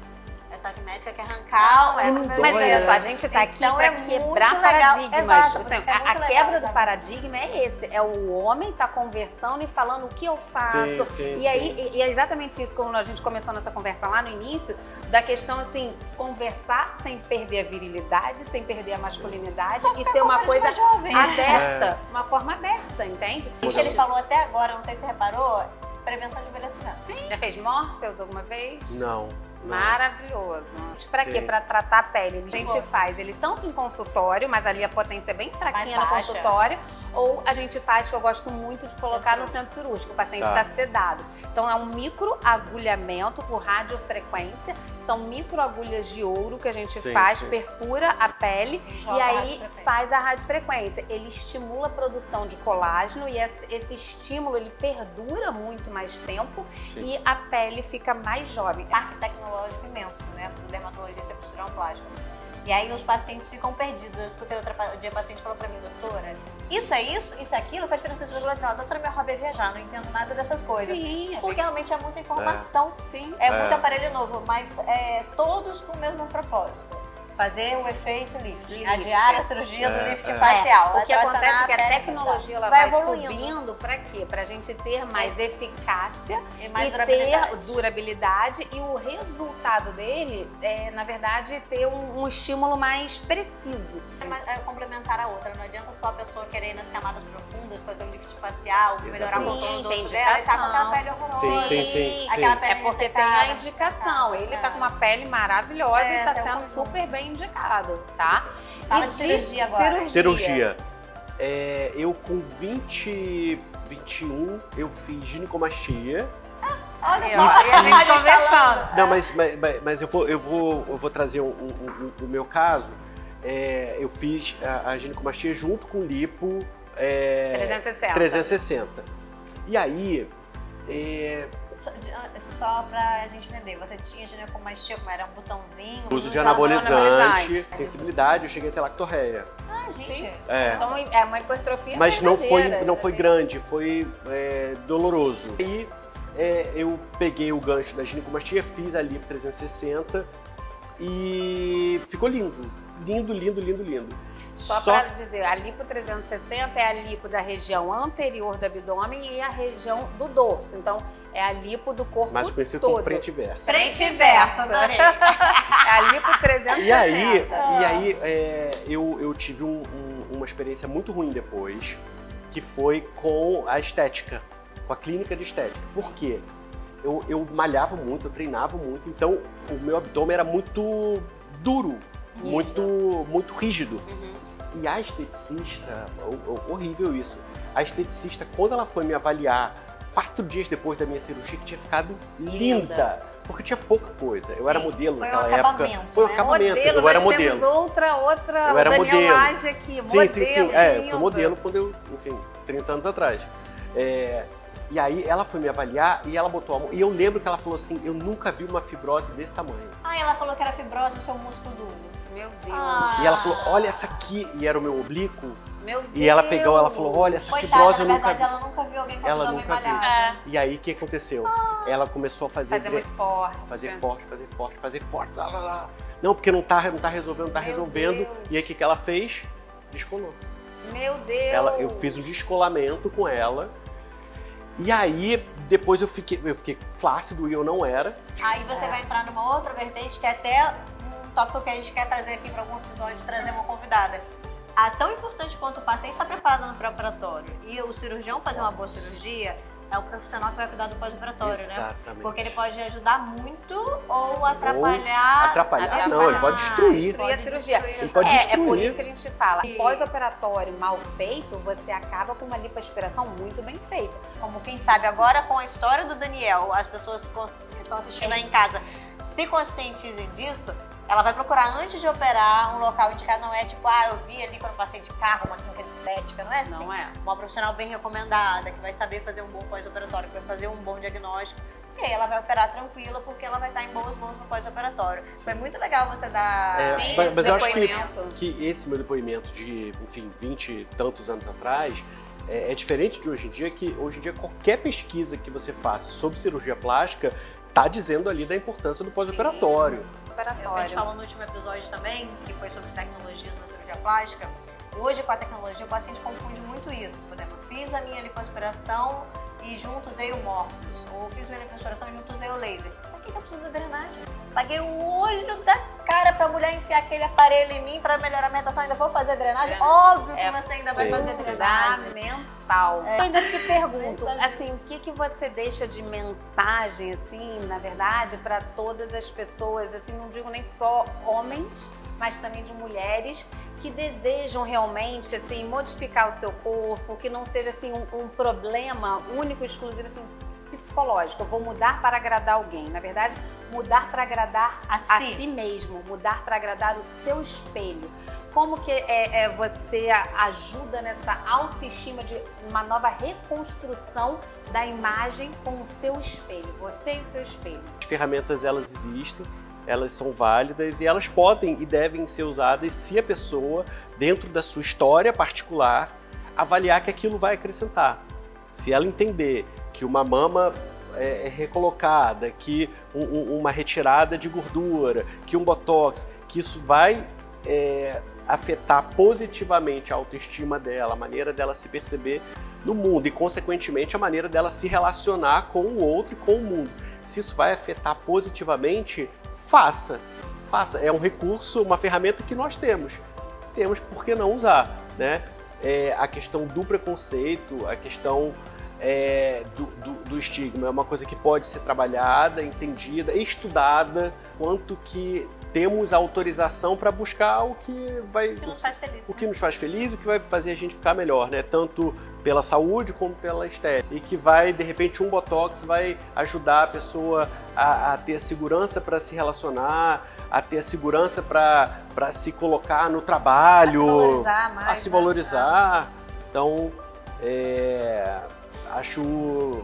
Essa médica quer arrancar... Não, não mas dói, olha né? só, a gente tá aqui Então pra é quebrar muito legal. paradigmas. Exato, por Assim, isso que é a muito quebra legal, do né? paradigma é esse. É o homem tá conversando e falando o que eu faço. Sim, E aí, e é exatamente isso, como a gente começou nossa conversa lá no início, da questão assim, conversar sem perder a virilidade, sem perder a masculinidade Só e ficar ser com uma cara de coisa mais jovem. aberta, uma forma aberta, entende? O que ele falou até agora, não sei se você reparou, prevenção de envelhecimento. Sim. Já fez Morpheus alguma vez? Não. Maravilhoso. Pra quê? Sim. Pra tratar a pele. A gente faz ele tanto em consultório, mas ali a potência é bem fraquinha no baixa. consultório, ou a gente faz, que eu gosto muito de colocar no centro cirúrgico. O paciente Tá. está sedado. Então é um microagulhamento por radiofrequência. São microagulhas de ouro que a gente Sim, faz, sim. perfura a pele Joga e a aí radiofrequência. faz a radiofrequência. Ele estimula a produção de colágeno e esse estímulo ele perdura muito mais tempo Sim. e a pele fica mais jovem. Parque tecnológico imenso, né? Pro dermatologista e pro cirurgião plástico. E aí os pacientes ficam perdidos. Eu escutei outro dia, a paciente falou pra mim, doutora, isso é aquilo, qual a diferença do outro? Doutora, meu hobby é viajar, não entendo nada dessas coisas. Sim, Porque realmente é muita informação. Sim. É muito aparelho novo, mas todos com o mesmo propósito. fazer o efeito lift. De Adiar lift. a cirurgia do lift É. facial. O que acontece é que a pele tecnologia ela vai vai evoluindo. subindo para quê? Para a gente ter mais eficácia e mais e durabilidade. ter durabilidade e o resultado dele é, na verdade, ter um estímulo mais preciso. É complementar a outra. Não adianta só a pessoa querer ir nas camadas profundas, fazer um lift facial, melhorar o Sim, contorno do tem osso dela e tá com aquela indicação. pele horrorosa. Sim. Aquela pele É porque tem a ressecada. indicação. Ele tá com uma pele maravilhosa e tá esse é o sendo conjunto. super bem indicado, tá? Fala E de cirurgia agora. Cirurgia. Eu com 21, eu fiz ginecomastia. Olha Aí, só, ó, e a gente tá conversando. Não, mas eu vou trazer o meu caso. Eu fiz a ginecomastia junto com lipo 360. 360. E aí, Só pra gente entender, você tinha ginecomastia, como era um botãozinho? uso de Usava anabolizante, anabolizante. sensibilidade, eu cheguei a ter lactorreia. Ah, gente. Então é uma hipertrofia Mas não verdadeira. foi grande, foi doloroso. Aí eu peguei o gancho da ginecomastia, fiz a lipo 360 e ficou lindo. Lindo. Só para dizer, a lipo 360 é a lipo da região anterior do abdômen e a região do dorso. Então, é a lipo do corpo mais conhecido todo. como frente e verso. Frente e verso, adorei. É a lipo 360. E aí eu tive uma experiência muito ruim depois, que foi com a estética, com a clínica de estética. Por quê? Eu malhava muito, eu treinava muito, então o meu abdômen era muito duro, muito rígido. E a esteticista, horrível isso, a esteticista, quando ela foi me avaliar 4 dias depois da minha cirurgia, que tinha ficado linda. Porque tinha pouca coisa. Eu era modelo foi um naquela época. acabamento, Foi um né? acabamento, Modelo, eu era nós modelo. temos outra Eu era Daniel modelo. Lage aqui, modelo. Sim. Eu fui lindo. modelo quando eu, enfim, 30 anos atrás. E aí ela foi me avaliar e ela botou a mão. E eu lembro que ela falou assim: eu nunca vi uma fibrose desse tamanho. Ah, ela falou que era fibrose do seu músculo duro. Meu Deus. Ah. E ela falou: olha essa aqui. E era o meu oblíquo. Meu Deus. E ela pegou, ela falou: olha, essa Coitada, fibrose na eu nunca verdade, vi. ela nunca viu alguém com Ela abdômen nunca viu. malhado. E aí o que aconteceu? Ela começou a fazer muito forte. fazer forte. Lá. Não, porque não tá resolvendo, Meu resolvendo. Deus. E aí o que ela fez? Descolou. Meu Deus. Eu fiz um descolamento com ela. E aí, depois eu fiquei flácido e eu não era. Aí você vai entrar numa outra vertente, que é até um tópico que a gente quer trazer aqui para algum episódio, trazer uma convidada. Tão importante quanto o paciente estar preparado no pré-operatório e o cirurgião fazer uma boa cirurgia, é o profissional que vai cuidar do pós-operatório, né? Exatamente. Porque ele pode ajudar muito ou atrapalhar. Atrapalhar não, ele pode destruir. Destruir a cirurgia. Ele pode É destruir. por isso que a gente fala, pós-operatório mal feito, você acaba com uma lipoaspiração muito bem feita. Como quem sabe agora com a história do Daniel, as pessoas que estão assistindo aí em casa se conscientizem disso, ela vai procurar antes de operar um local indicado. Não é tipo, eu vi ali quando passei de carro, uma clínica de estética, não é assim? Não é. Uma profissional bem recomendada, que vai saber fazer um bom pós-operatório, que vai fazer um bom diagnóstico. E aí ela vai operar tranquila, porque ela vai estar em boas mãos no pós-operatório. Foi muito legal você dar Mas eu acho depoimento. que esse meu depoimento de, enfim, 20 e tantos anos atrás é diferente de hoje em dia, que hoje em dia qualquer pesquisa que você faça sobre cirurgia plástica está dizendo ali da importância do pós-operatório. A gente falou no último episódio também, que foi sobre tecnologias na cirurgia plástica. Hoje, com a tecnologia, o paciente confunde muito isso. Por exemplo, fiz a minha lipoaspiração e junto usei o Morpheus. Ou fiz minha lipoaspiração e junto usei o laser. Pra que eu preciso da drenagem? Paguei o olho da cara pra mulher enfiar aquele aparelho em mim pra melhorar a alimentação. Ainda vou fazer drenagem? Óbvio que você ainda vai fazer drenagem. Fundamental. Eu ainda te pergunto, assim, o que você deixa de mensagem, assim, na verdade, para todas as pessoas, assim, não digo nem só homens, mas também de mulheres que desejam realmente, assim, modificar o seu corpo, que não seja, assim, um problema único, exclusivo, assim, psicológico. Eu vou mudar para agradar alguém. Na verdade, mudar para agradar a si mesmo, mudar para agradar o seu espelho. Como que você ajuda nessa autoestima de uma nova reconstrução da imagem com o seu espelho, você e o seu espelho? As ferramentas, elas existem, elas são válidas e elas podem e devem ser usadas se a pessoa, dentro da sua história particular, avaliar que aquilo vai acrescentar. Se ela entender que uma mama recolocada, que uma retirada de gordura, que um botox, que isso vai afetar positivamente a autoestima dela, a maneira dela se perceber no mundo e, consequentemente, a maneira dela se relacionar com o outro e com o mundo. Se isso vai afetar positivamente, faça. É um recurso, uma ferramenta que nós temos. Se temos, por que não usar, né? A questão do preconceito, a questão do estigma é uma coisa que pode ser trabalhada, entendida, estudada, quanto que temos autorização para buscar o que nos faz feliz. O que nos faz feliz, o que vai fazer a gente ficar melhor, né? Tanto pela saúde como pela estética. E que vai, de repente, um botox vai ajudar a pessoa a ter a segurança para se relacionar, a ter a segurança para se colocar no trabalho, a se valorizar mais, a se valorizar. Então, acho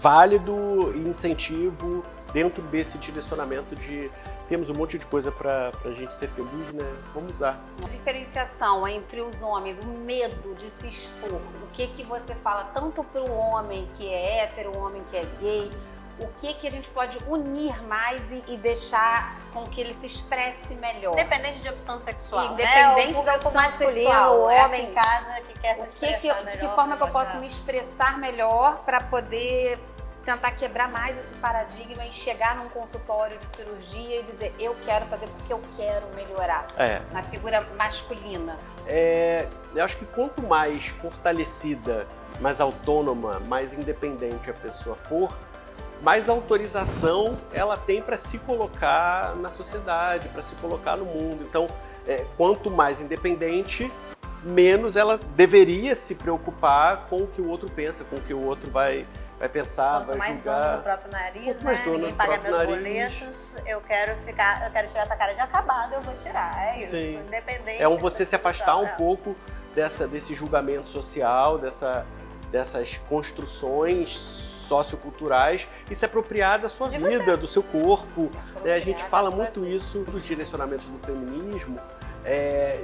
válido e incentivo dentro desse direcionamento de temos um monte de coisa pra gente ser feliz, né? Vamos usar. A diferenciação entre os homens, o medo de se expor, o que você fala tanto pro homem que é hétero, o homem que é gay, o que a gente pode unir mais e deixar com que ele se expresse melhor? Independente de opção sexual, independente né? da opção masculino, sexual, o homem assim, em casa que quer se expressar melhor. De que forma que eu posso me expressar melhor para poder tentar quebrar mais esse paradigma e chegar num consultório de cirurgia e dizer, eu quero fazer porque eu quero melhorar na figura masculina. Eu acho que quanto mais fortalecida, mais autônoma, mais independente a pessoa for, mais autorização ela tem para se colocar na sociedade, para se colocar no mundo. Então, quanto mais independente, menos ela deveria se preocupar com o que o outro pensa, com o que o outro vai pensar, quanto vai mais julgar. dono do próprio nariz, né? Ninguém paga meus boletos, eu quero tirar essa cara de acabado, eu vou tirar. É isso, Sim. Independente. Você se afastar um pouco desse julgamento social, dessas construções socioculturais e se apropriar da sua vida, do seu corpo. A gente fala muito isso dos direcionamentos do feminismo,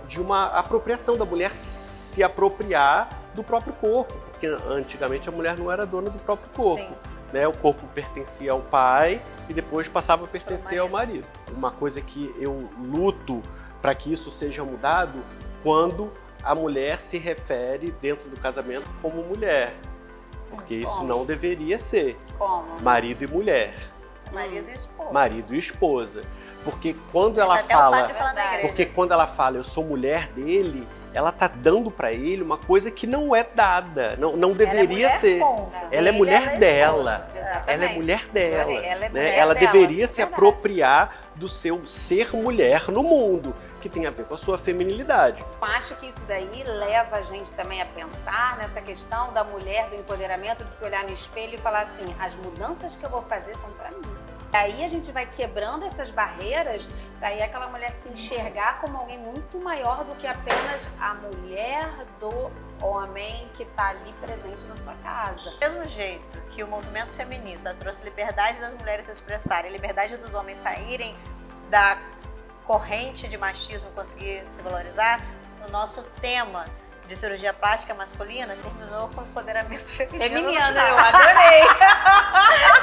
de uma apropriação da mulher se apropriar do próprio corpo, porque antigamente a mulher não era dona do próprio corpo. Né? O corpo pertencia ao pai e depois passava a pertencer ao marido. Uma coisa que eu luto para que isso seja mudado quando a mulher se refere dentro do casamento como mulher. Porque isso não deveria ser. Como? Marido e mulher. Marido e esposa. Marido e esposa. Porque quando ela fala, eu sou mulher dele, ela tá dando para ele uma coisa que não é dada, não deveria ser. Ela é mulher dela. Ela é mulher dela. Ela deveria se apropriar do seu ser mulher no mundo, que tem a ver com a sua feminilidade. Eu acho que isso daí leva a gente também a pensar nessa questão da mulher, do empoderamento, de se olhar no espelho e falar assim, as mudanças que eu vou fazer são para mim. Aí a gente vai quebrando essas barreiras para aí aquela mulher se enxergar como alguém muito maior do que apenas a mulher do homem que está ali presente na sua casa. Do mesmo jeito que o movimento feminista trouxe liberdade das mulheres se expressarem, liberdade dos homens saírem da corrente de machismo e conseguir se valorizar, o nosso tema de cirurgia plástica masculina terminou com empoderamento feminino. Eu adorei!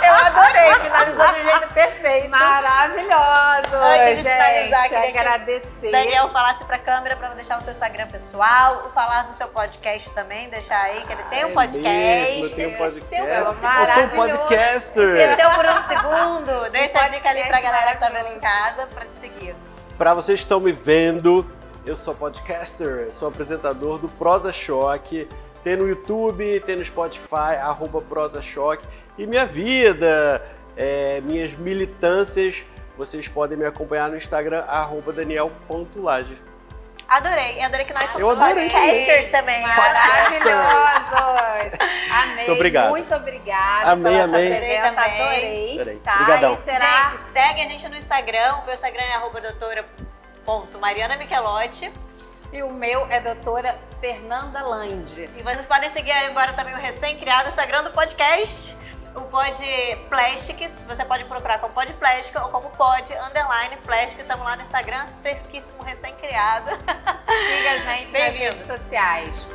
Eu adorei, finalizou de um jeito perfeito. Maravilhoso! Antes de finalizar, queria agradecer. Que Daniel falasse pra câmera pra deixar o seu Instagram pessoal, falar do seu podcast também, deixar aí que ele tem um podcast. Eu tenho um podcast. Eu sou um podcaster. Esqueceu por um segundo. Deixa a dica ali pra galera que tá vendo em casa pra te seguir. Pra vocês que estão me vendo, eu sou podcaster, sou apresentador do Prosa Choque. Tem no YouTube, tem no Spotify, @ProsaChoque. E minha vida, minhas militâncias, vocês podem me acompanhar no Instagram, @Daniel.Lage. Adorei que nós somos podcasters também. Maravilhosos! Amei. Muito obrigado. Muito obrigada. Amei. Adorei. Tá? Obrigadão. Gente, segue a gente no Instagram. O meu Instagram é @doutora.Mariana Michelotti. E o meu é doutora Fernanda Lande. E vocês podem seguir agora também o recém-criado Instagram do podcast, o Podplastic. Você pode procurar como Podplastic ou como Pod_Plastic. Estamos lá no Instagram, fresquíssimo, recém-criado. Siga a gente nas Beijinhos. redes sociais.